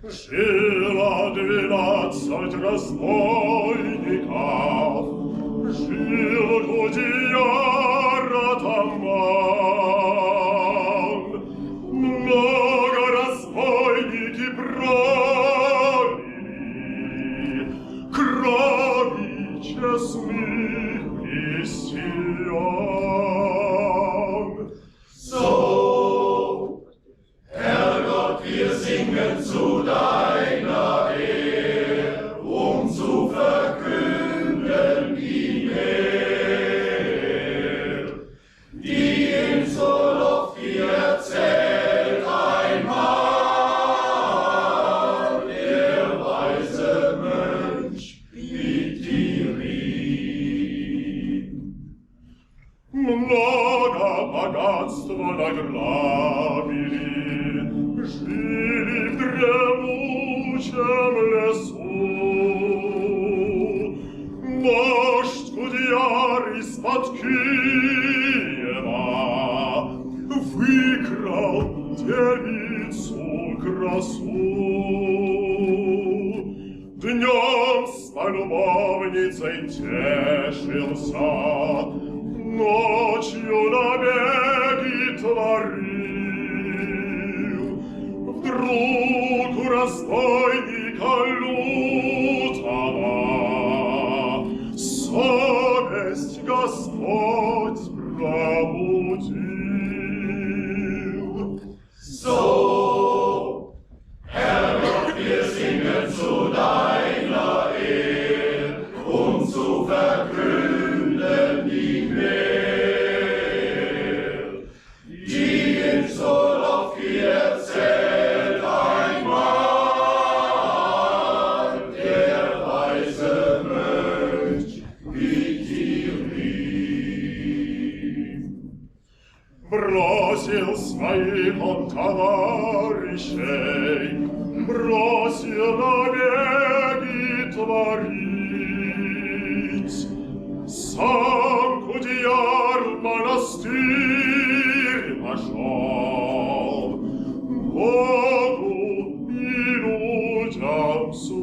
Жило 12 разбойников, жил Гудияр атаман. Много разбойники пролили крови честных христиан. So, Herrgott, wir singen zu deiner Ehre, zu verkünden die Mehr, die in Solow erzählt einmal, der weise Mönch Pitirin. Много богатства награбили, жили в дремучем лесу. Вождь Гудияр из-под Киева выкрал девицу красу. Днем с полюбовницей тешился, ночью набеги творил. Вдруг у разбойника лютого совесть Господь пробудил. So, Herrgott, wir singen zu deiner Ehre, zu verkünden die Mehr, die in Solow erzählt einmal, der weise Mönch Pitirin. Бросил своих он товарищей, бросил набеги творить. Сам Гудияр в монастырь пошел, Богу и людям служить.